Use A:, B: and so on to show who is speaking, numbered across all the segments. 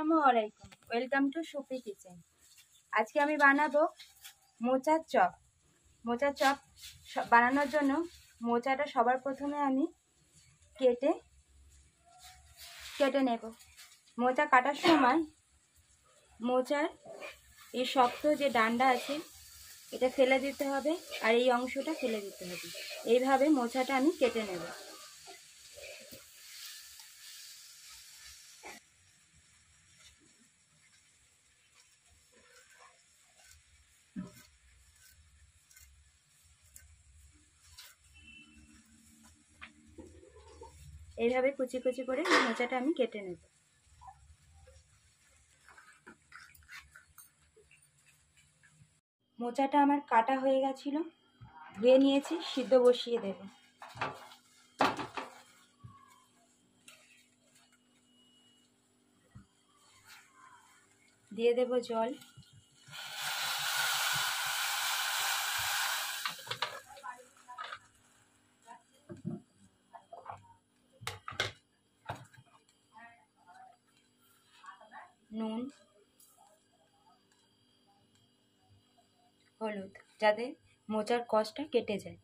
A: আসসালামু আলাইকুম, welcome to soupy kitchen. আজকে আমি বানাবো মোচার চপ। মোচার চপ বানানোর জন্য মোচাটা সবার প্রথমে আমি কেটে নেব। মোচা কাটার সময় মোচার এই শক্ত যে ডান্ডা আছে এটা ফেলে দিতে হবে, আর এই অংশটা ফেলে দিতে হবে। এইভাবে মোচাটা আমি কেটে নেব। এইভাবে কুচি কুচি করে মোচাটা আমি কেটে নেব। মোচাটা আমার কাটা হয়ে গেছিল, ধুয়ে নিয়েছি, সিদ্ধ বসিয়ে দেব। দিয়ে দেব জল। নুন, হলুদ, যাতে মোচার কষটা কেটে যায়।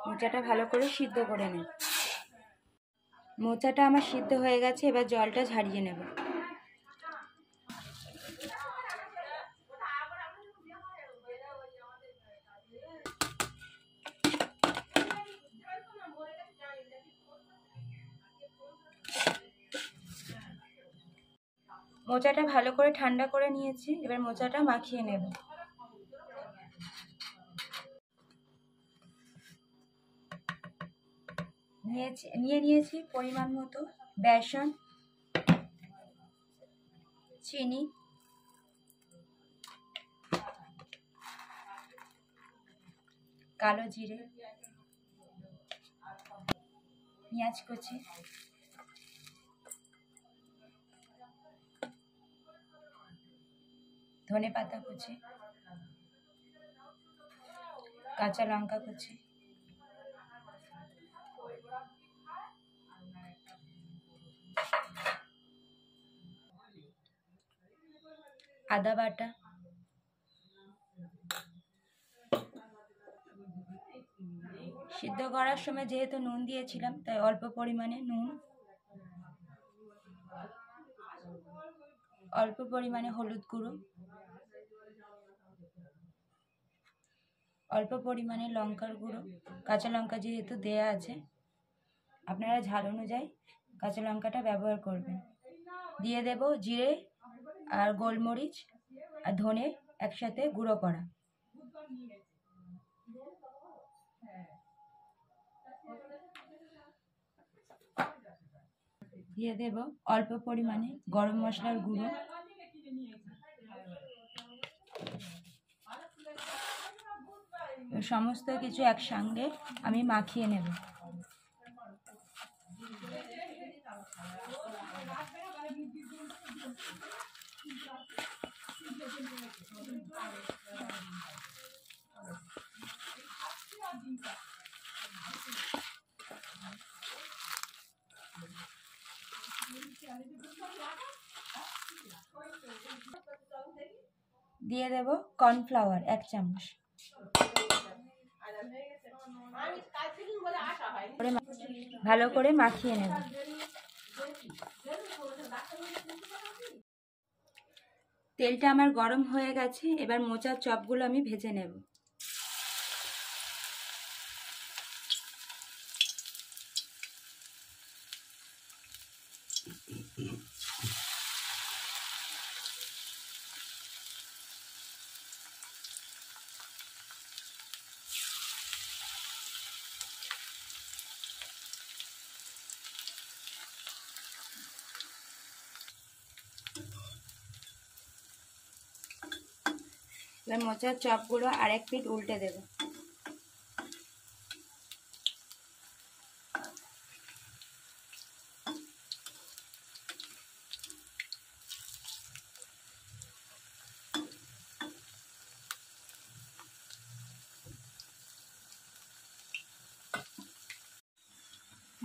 A: মোচাটা ভালো করে সিদ্ধ করে নেব। মোচাটা আমার সিদ্ধ হয়ে গেছে, এবার জলটা ঝারিয়ে নেব। মোচাটা ভালো করে ঠান্ডা করে নিয়েছি, এবার মোচাটা মাখিয়ে নেব। নিয়ে নিয়েছি পরিমাণ মতো বেসন, চিনি, কালো জিরে, পেঁয়াজ কুচি, ধনে পাতা কুচি, কাঁচা লঙ্কা কুচি, আদা বাটা, সিদ্ধ করার সময় যেহেতু নুন দিয়েছিলাম তাই অল্প পরিমাণে নুন, অল্প পরিমাণে হলুদ গুঁড়ো, অল্প পরিমাণে লঙ্কার গুঁড়ো, কাঁচা লঙ্কা যেহেতু দেয়া আছে আপনারা ঝাল অনুযায়ী কাঁচা লঙ্কাটা ব্যবহার করবেন। দিয়ে দেব জিরে আর গোলমরিচ আর ধনে একসাথে গুঁড়ো করা। দিয়ে দেব অল্প পরিমাণে গরম মশলার গুঁড়ো, সমস্ত কিছু একসঙ্গে আমি মাখিয়ে নেব। দিয়ে দেব কর্নফ্লাওয়ার 1 চামচ। ভালো করে মাখিয়ে নেব। তেলটা আমার গরম হয়ে গেছে, এবার মোচার চপগুলো আমি ভেজে নেব। এবার মোচার চপগুলো আরেক পিঠ উল্টে দেব।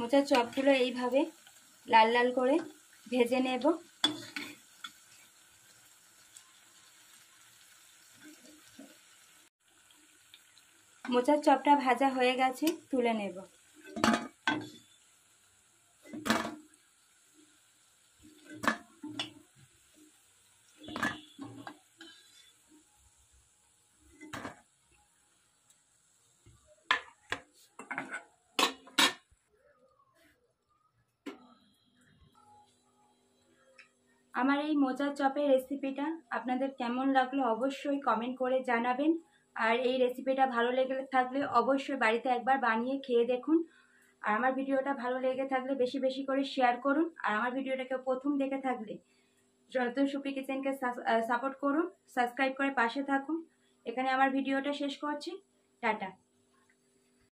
A: মোচার চপগুলো এইভাবে লাল লাল করে ভেজে নেব। মোচার চপটা ভাজা হয়ে গেছে, তুলে নেব। আমার এই মোচার চপের রেসিপিটা আপনাদের কেমন লাগলো অবশ্যই কমেন্ট করে জানাবেন। আর এই রেসিপিটা ভালো লেগে থাকলে অবশ্যই বাড়িতে একবার বানিয়ে খেয়ে দেখুন। আর আমার ভিডিওটা ভালো লেগে থাকলে বেশি বেশি করে শেয়ার করুন। আর আমার ভিডিওটাকে প্রথম দেখে থাকলে নতুন সুপি কিচেনকে সাপোর্ট করুন, সাবস্ক্রাইব করে পাশে থাকুন। এখানে আমার ভিডিওটা শেষ করছি। টাটা।